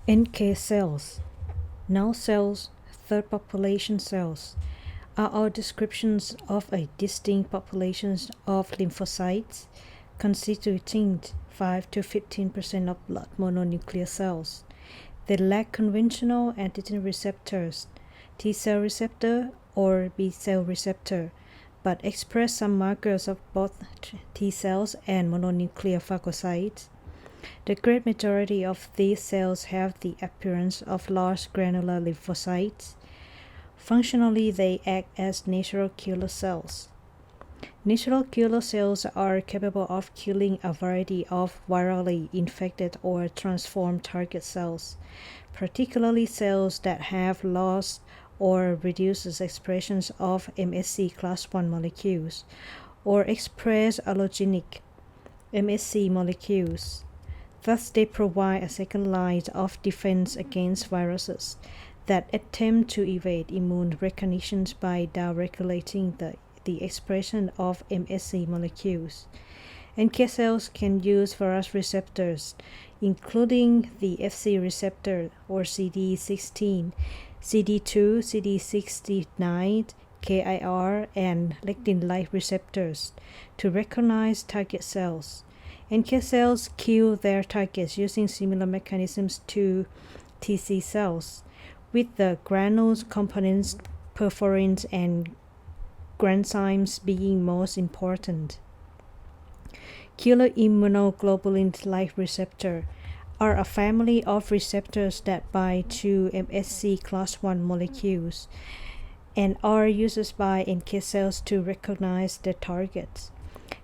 NK cells, null cells, third population cells, are all descriptions of a distinct population of lymphocytes constituting 5 to 15% of blood mononuclear cells. They lack conventional antigen receptors, T cell receptor or B cell receptor, but express some markers of both T cells and mononuclear phagocytes. The great majority of these cells have the appearance of large granular lymphocytes. Functionally, they act as natural killer cells. Natural killer cells are capable of killing a variety of virally infected or transformed target cells, particularly cells that have lost or reduced expressions of MSC class 1 molecules or express allogenic MSC molecules. Thus, they provide a second line of defense against viruses that attempt to evade immune recognition by downregulating the expression of MSC molecules. NK cells can use various receptors, including the Fc receptor or CD16, CD2, CD69, KIR, and lectin-like receptors to recognize target cells. NK cells kill their targets using similar mechanisms to TC cells, with the granules components, perforins, and granzymes being most important. Killer immunoglobulin-like receptors are a family of receptors that bind to MSC class 1 molecules and are used by NK cells to recognize their targets.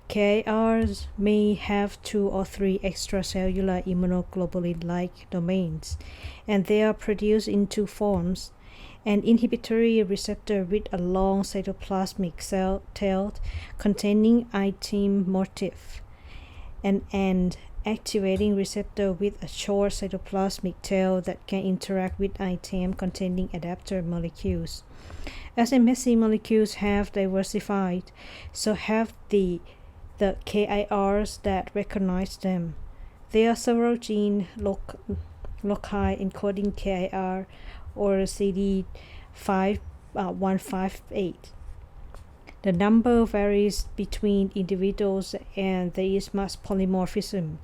KIRs may have 2 or 3 extracellular immunoglobulin-like domains, and they are produced in two forms: an inhibitory receptor with a long cytoplasmic cell tail containing ITIM motif, and an activating receptor with a short cytoplasmic tail that can interact with ITIM containing adapter molecules. As MSC molecules have diversified, so have the KIRs that recognize them. There are several gene loci encoding KIR or CD158. The number varies between individuals and there is much polymorphism.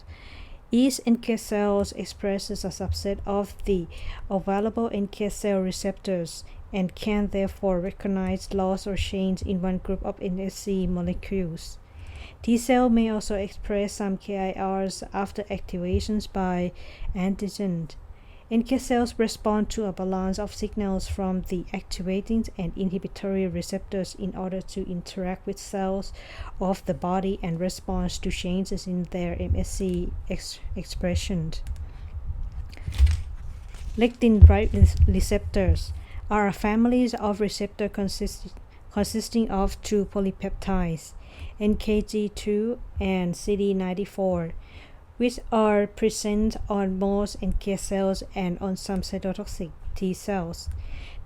Each NK cell expresses a subset of the available NK cell receptors and can therefore recognize loss or change in one group of MSC molecules. T cell may also express some KIRs after activations by antigens. NK cells respond to a balance of signals from the activating and inhibitory receptors in order to interact with cells of the body and respond to changes in their MSC expression. Lectin-like receptors are a family of receptors consisting of two polypeptides, NKG2 and CD94, which are present on most NK cells and on some cytotoxic T cells.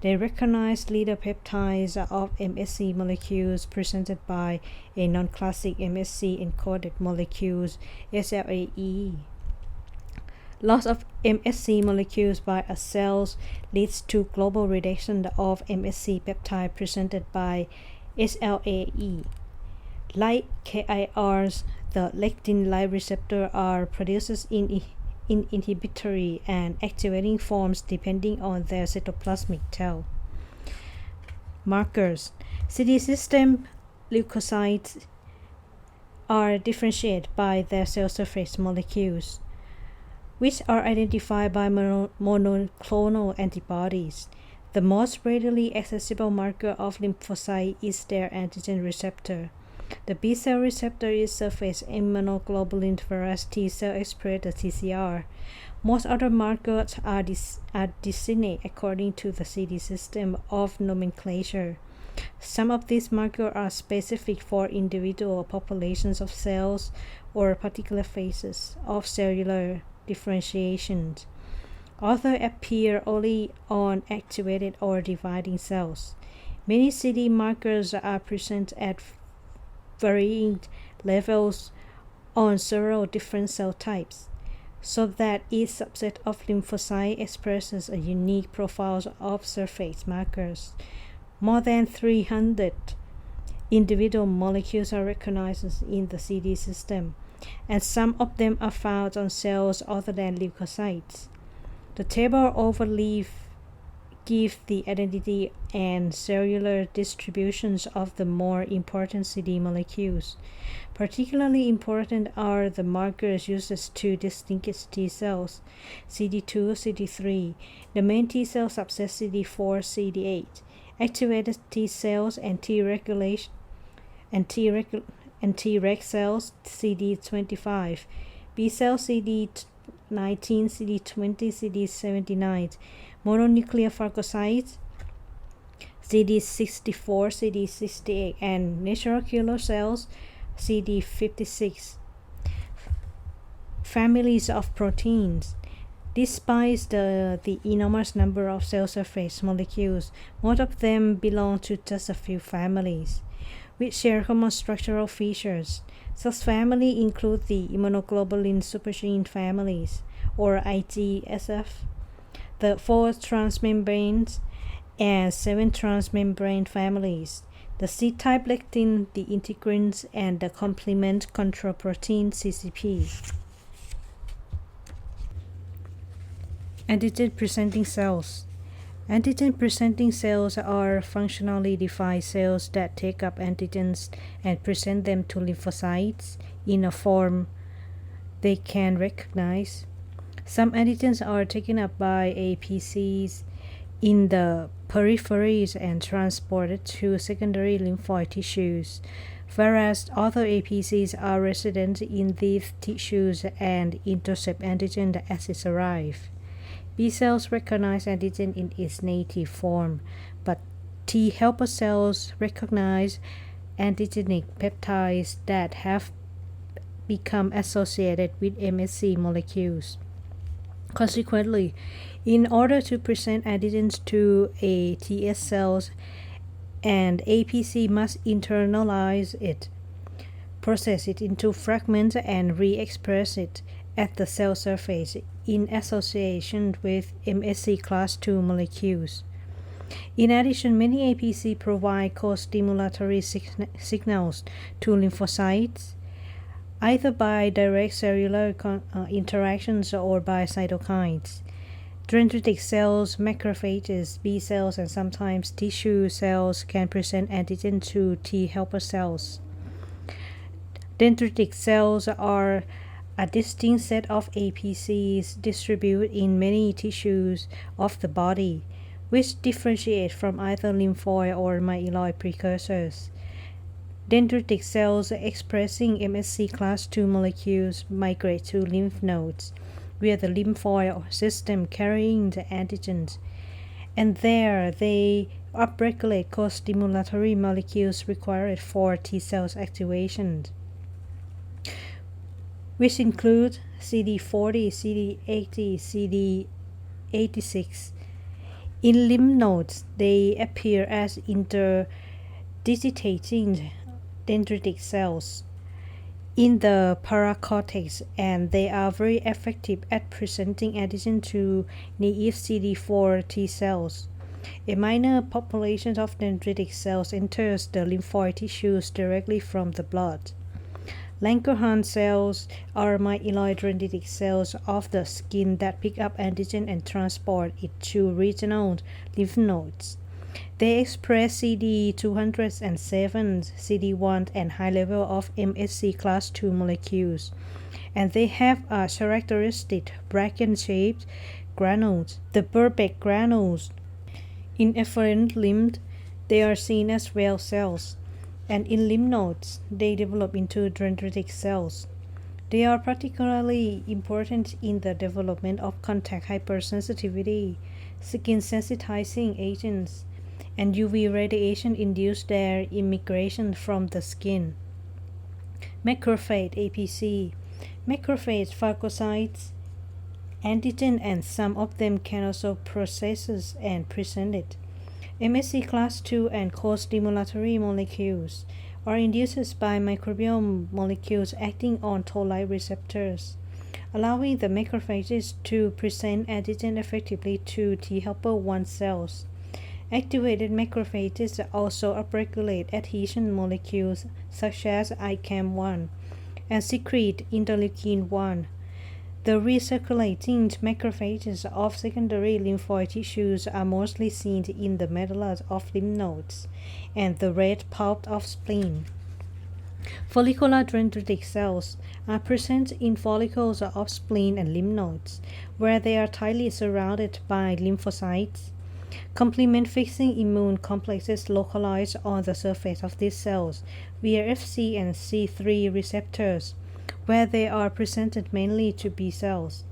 They recognize leader peptides of MSC molecules presented by a non-classic MSC encoded molecules, SLAE. Loss of MSC molecules by a cell leads to global reduction of MSC peptide presented by SLAE. Like KIRs, the lectin-like receptor are produced in inhibitory and activating forms depending on their cytoplasmic tail. Markers. CD system leukocytes are differentiated by their cell surface molecules, which are identified by monoclonal antibodies. The most readily accessible marker of lymphocyte is their antigen receptor. The B cell receptor is surface immunoglobulin, whereas T cell express the TCR. Most other markers are designated according to the CD system of nomenclature. Some of these markers are specific for individual populations of cells or particular phases of cellular differentiation. Others appear only on activated or dividing cells. Many CD markers are present at varying levels on several different cell types. so that each subset of lymphocyte expresses a unique profile of surface markers. More than 300 individual molecules are recognized in the CD system, and some of them are found on cells other than leukocytes. The table overleaf gives the identity and cellular distributions of the more important CD molecules. Particularly important are the markers used to distinguish T cells, CD2, CD3, the main T cell subset CD4, CD8, activated T cells and T regulation and Treg cells CD25, B cells CD19, CD20, CD79, mononuclear phagocytes CD64, CD68, and natural killer cells CD56. Families of proteins. Despite the enormous number of cell surface molecules, most of them belong to just a few families, which share common structural features. Such families include the immunoglobulin supergene families, or IGSF, the 4 transmembranes and 7 transmembrane families, the C-type lectin, the integrins, and the complement control protein CCP. Antigen-presenting cells. Antigen-presenting cells are functionally defined cells that take up antigens and present them to lymphocytes in a form they can recognize. Some antigens are taken up by APCs in the peripheries and transported to secondary lymphoid tissues, whereas other APCs are resident in these tissues and intercept antigen as it arrives. B cells recognize antigen in its native form, but T helper cells recognize antigenic peptides that have become associated with MSC molecules. Consequently, in order to present antigens to a TS cells, an APC must internalize it, process it into fragments, and re-express it at the cell surface in association with MSC class II molecules. In addition, many APC provide co-stimulatory signals to lymphocytes, either by direct cellular interactions or by cytokines. Dendritic cells, macrophages, B cells, and sometimes tissue cells can present antigen to T helper cells. Dendritic cells are a distinct set of APCs distributed in many tissues of the body, which differentiate from either lymphoid or myeloid precursors. Dendritic cells expressing MSC class II molecules migrate to lymph nodes via the lymphoid system carrying the antigens, and there they upregulate co-stimulatory molecules required for T cells activation, which include CD40, CD80, CD86. In lymph nodes, they appear as interdigitating dendritic cells in the paracortex, and they are very effective at presenting antigen to naive CD4 T cells. A minor population of dendritic cells enters the lymphoid tissues directly from the blood. Langerhans cells are myeloid dendritic cells of the skin that pick up antigen and transport it to regional lymph nodes. They express CD207, CD1, and high level of MSC class II molecules, and they have a characteristic bracken-shaped granules, the Burbeck granules. In efferent lymph, they are seen as well cells, and in lymph nodes, they develop into dendritic cells. They are particularly important in the development of contact hypersensitivity, skin sensitizing agents, and UV radiation induce their immigration from the skin. Macrophage APC. Macrophage phagocytes antigen, and some of them can also process and present it. MSC class II and co-stimulatory molecules are induced by microbiome molecules acting on toll-like receptors. allowing the macrophages to present antigen effectively to T helper 1 cells. Activated macrophages also upregulate adhesion molecules such as ICAM-1 and secrete interleukin-1. The recirculating macrophages of secondary lymphoid tissues are mostly seen in the medulla of lymph nodes and the red pulp of spleen. Follicular dendritic cells are present in follicles of spleen and lymph nodes, where they are tightly surrounded by lymphocytes. Complement-fixing immune complexes localize on the surface of these cells via Fc and C3 receptors, where they are presented mainly to B cells.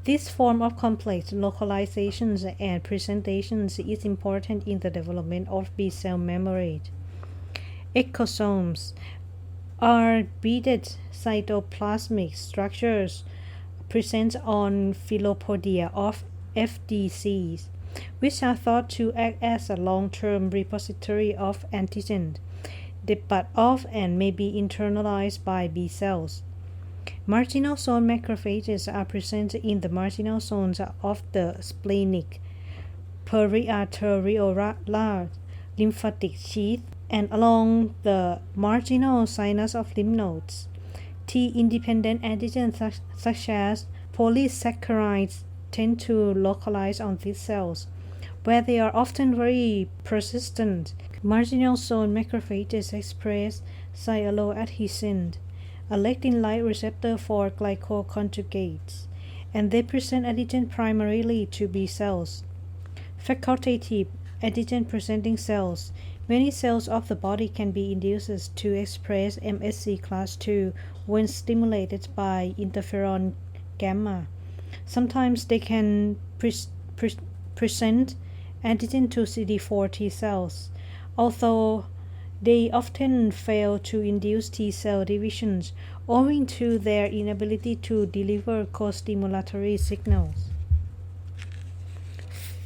This form of complex localizations and presentations is important in the development of B cell memory. Echosomes are beaded cytoplasmic structures present on filopodia of FDCs, which are thought to act as a long-term repository of antigen, but of and may be internalized by B cells. Marginal zone macrophages are present in the marginal zones of the splenic, periarteriolar lymphatic sheath, and along the marginal sinus of lymph nodes. T-independent antigens such as polysaccharides tend to localize on these cells, where they are often very persistent. Marginal zone macrophages express cycloadhesin, a lectin-like receptor for glycoconjugates, and they present antigen primarily to B cells. Facultative antigen-presenting cells. Many cells of the body can be induced to express MSC class II when stimulated by interferon gamma. Sometimes they can present antigen to CD4 T cells, although they often fail to induce T cell divisions owing to their inability to deliver co-stimulatory signals.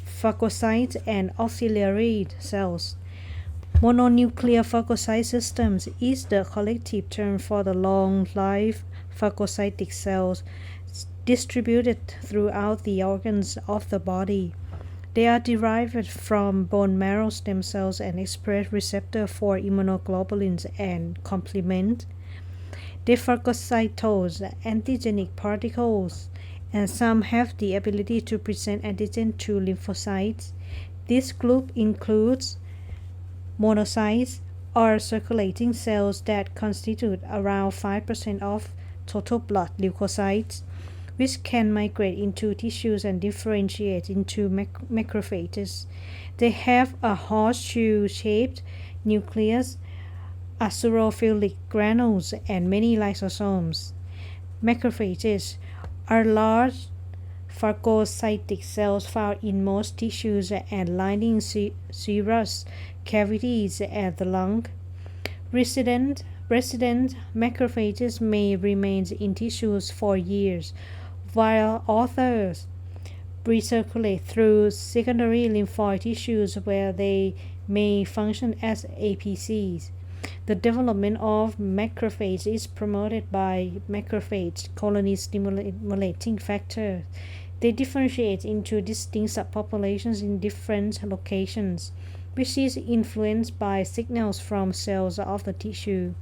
Phagocytes and auxiliary cells. Mononuclear phagocyte systems is the collective term for the long-lived phagocytic cells distributed throughout the organs of the body. They are derived from bone marrow stem cells and express receptors for immunoglobulins and complement. They phagocytose antigenic particles, and some have the ability to present antigen to lymphocytes. This group includes monocytes, or circulating cells that constitute around 5% of total blood leukocytes, which can migrate into tissues and differentiate into macrophages. They have a horseshoe-shaped nucleus, azurophilic granules, and many lysosomes. Macrophages are large phagocytic cells found in most tissues and lining serous cavities at the lung. Resident macrophages may remain in tissues for years, while others recirculate through secondary lymphoid tissues where they may function as APCs. The development of macrophages is promoted by macrophage colony stimulating factors. They differentiate into distinct subpopulations in different locations, which is influenced by signals from cells of the tissue.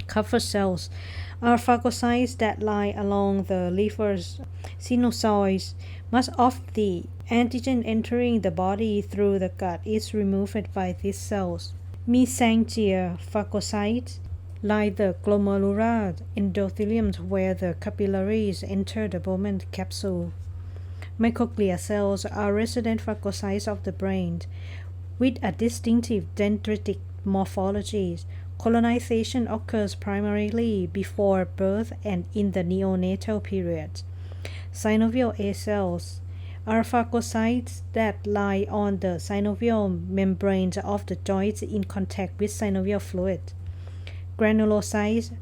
Cover cells are phagocytes that lie along the liver's sinusoids. Much of the antigen entering the body through the gut is removed by these cells. Mesangial phagocytes lie the glomerular endothelium where the capillaries enter the Bowman capsule. Microglia cells are resident phagocytes of the brain with a distinctive dendritic morphology. Colonization occurs primarily before birth and in the neonatal period. Synovial A cells are phagocytes that lie on the synovial membrane of the joints in contact with synovial fluid. Granulocytes,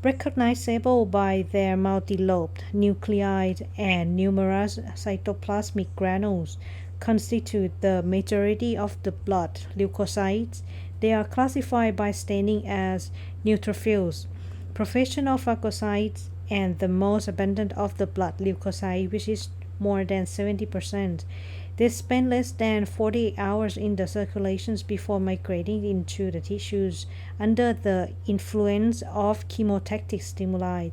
recognizable by their multi-lobed nuclei and numerous cytoplasmic granules, constitute the majority of the blood leukocytes. They are classified by staining as neutrophils. Professional phagocytes and the most abundant of the blood leukocyte, which is more than 70%. They spend less than 48 hours in the circulations before migrating into the tissues under the influence of chemotactic stimuli,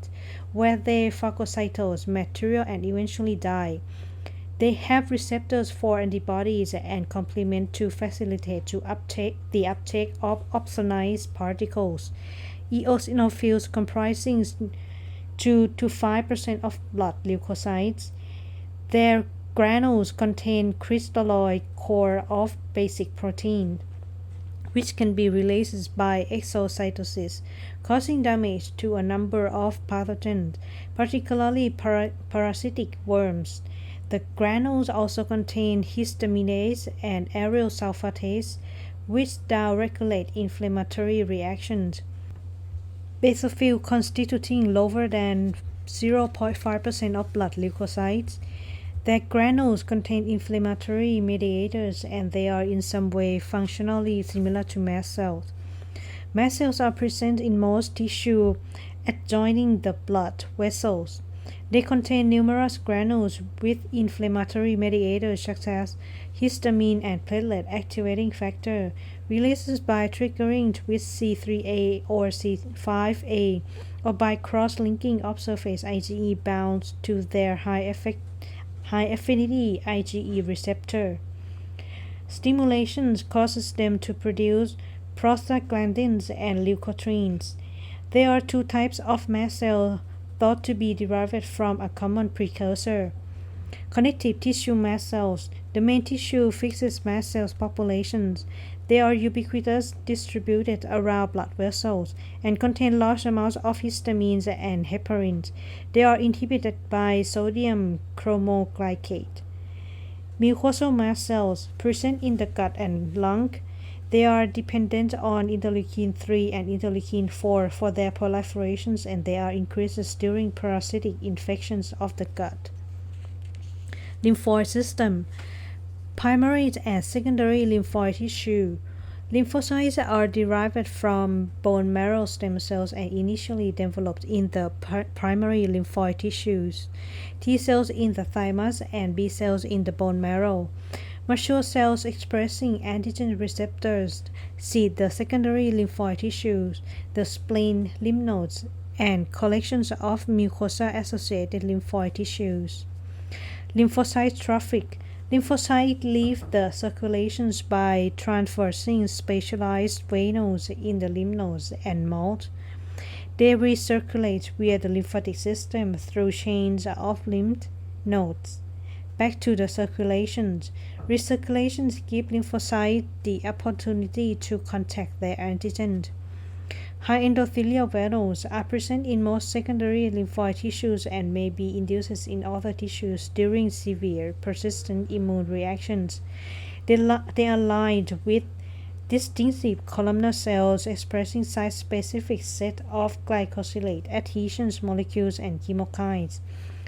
where they phagocytose material and eventually die. They have receptors for antibodies and complement to facilitate the uptake of opsonized particles. Eosinophils comprising 2 to 5% of blood leukocytes. Their granules contain crystalloid core of basic protein, which can be released by exocytosis, causing damage to a number of pathogens, particularly parasitic worms. The granules also contain histaminase and aryl sulfatase, which down-regulate inflammatory reactions. Basophils constituting lower than 0.5% of blood leukocytes. Their granules contain inflammatory mediators, and they are in some way functionally similar to mast cells. Mast cells are present in most tissue adjoining the blood vessels. They contain numerous granules with inflammatory mediators such as histamine and platelet activating factor, released by triggering with C3a or C5a, or by cross-linking of surface IgE bound to their high affinity IgE receptor. Stimulation causes them to produce prostaglandins and leukotrienes. There are two types of mast cell thought to be derived from a common precursor. Connective tissue mast cells. The main tissue fixes mast cells populations. They are ubiquitous, distributed around blood vessels, and contain large amounts of histamines and heparins. They are inhibited by sodium chromoglycate. Mucosal mast cells present in the gut and lung. They are dependent on interleukin 3 and interleukin 4 for their proliferations, and they are increased during parasitic infections of the gut. Lymphoid system. Primary and secondary lymphoid tissue. Lymphocytes are derived from bone marrow stem cells and initially developed in the primary lymphoid tissues. T cells in the thymus and B cells in the bone marrow. Mature cells expressing antigen receptors seed the secondary lymphoid tissues, the spleen, lymph nodes, and collections of mucosa-associated lymphoid tissues. Lymphocyte traffic. Lymphocytes leave the circulations by traversing specialized veins in the lymph nodes and mouth. They recirculate via the lymphatic system through chains of lymph nodes back to the circulations. Recirculations give lymphocytes the opportunity to contact their antigen. High endothelial values are present in most secondary lymphoid tissues and may be induced in other tissues during severe, persistent immune reactions. They are lined with distinctive columnar cells expressing site-specific set of glycosylate adhesions molecules and chemokines,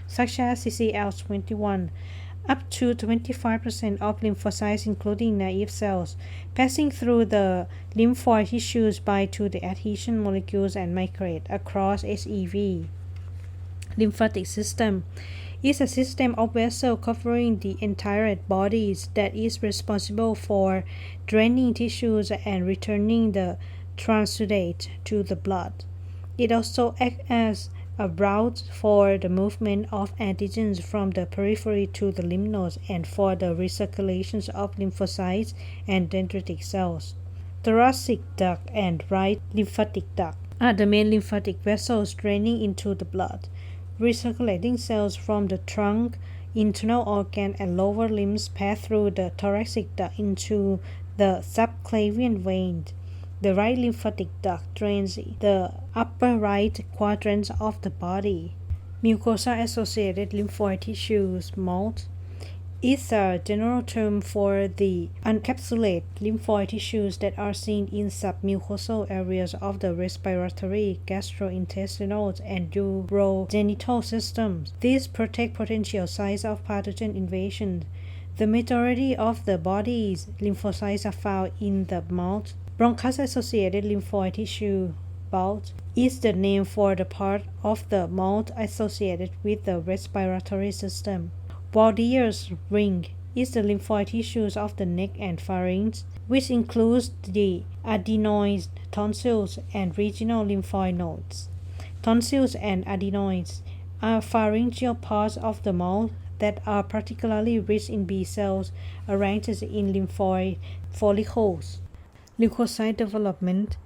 such as CCL21. Up to 25% of lymphocytes, including naive cells, passing through the lymphoid tissues bind to the adhesion molecules and migrate across SEV. Lymphatic system is a system of vessels covering the entire body that is responsible for draining tissues and returning the transudate to the blood. It also acts as a route for the movement of antigens from the periphery to the lymph nodes and for the recirculations of lymphocytes and dendritic cells. Thoracic duct and right lymphatic duct are the main lymphatic vessels draining into the blood. Recirculating cells from the trunk, internal organ, and lower limbs pass through the thoracic duct into the subclavian vein. The right lymphatic duct drains the upper right quadrant of the body. Mucosa-associated lymphoid tissues, MALT, is a general term for the unencapsulated lymphoid tissues that are seen in submucosal areas of the respiratory, gastrointestinal, and urogenital systems. These protect potential sites of pathogen invasion. The majority of the body's lymphocytes are found in the mouth. Bronchus-associated lymphoid tissue, bulge is the name for the part of the mouth associated with the respiratory system. Bowdier's ring is the lymphoid tissues of the neck and pharynx, which includes the adenoids, tonsils, and regional lymphoid nodes. Tonsils and adenoids are pharyngeal parts of the mouth that are particularly rich in B cells arranged in lymphoid follicles. Leukocyte development.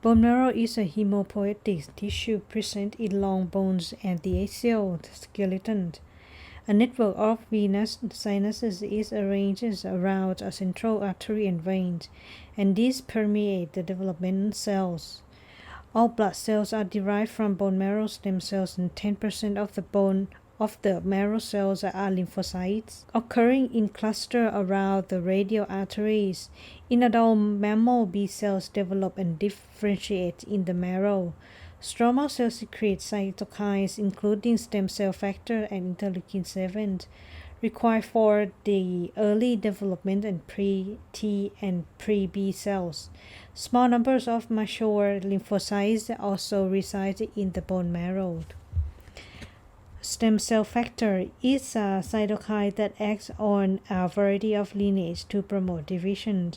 Bone marrow is a hemopoietic tissue present in long bones and the axial skeleton. A network of venous sinuses is arranged around a central artery and veins, and these permeate the development cells. All blood cells are derived from bone marrow stem cells, and 10% of the marrow cells are lymphocytes, occurring in clusters around the radial arteries. In adult mammal, B cells develop and differentiate in the marrow. Stromal cells secrete cytokines, including stem cell factor and interleukin-7, required for the early development and pre-T and pre-B cells. Small numbers of mature lymphocytes also reside in the bone marrow. Stem cell factor is a cytokine that acts on a variety of lineages to promote division.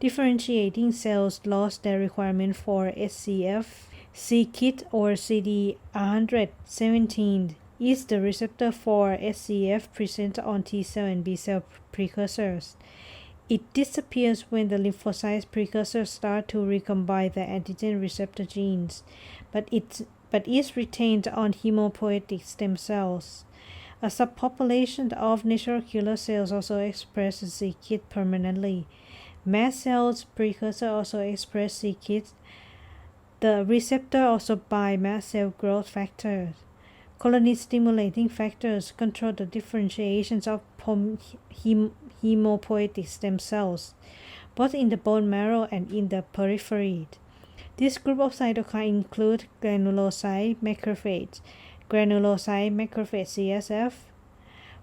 Differentiating cells lost their requirement for SCF. c-KIT or CD117 is the receptor for SCF present on T cell and B cell precursors. It disappears when the lymphocyte precursors start to recombine the antigen receptor genes, but is retained on hemopoietic stem cells. A subpopulation of natural killer cells also express c-KIT permanently. Mast cells precursor also express c-KIT. The receptor also binds mast cell growth factors. Colony-stimulating factors control the differentiations of hemopoietic stem cells, both in the bone marrow and in the periphery. This group of cytokines include granulocyte macrophage, CSF,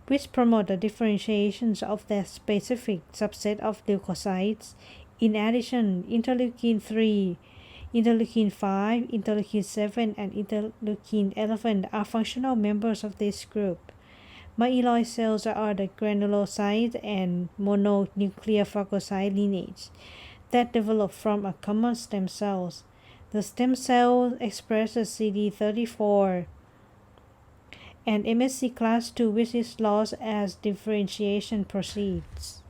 which promote the differentiations of the specific subset of leukocytes. In addition, interleukin-3, interleukin-5, interleukin-7, and interleukin-11 are functional members of this group. Myeloid cells are the granulocyte and mononuclear phagocyte lineage that develop from a common stem cells. The stem cell expresses CD34 and MSC class II, which is lost as differentiation proceeds.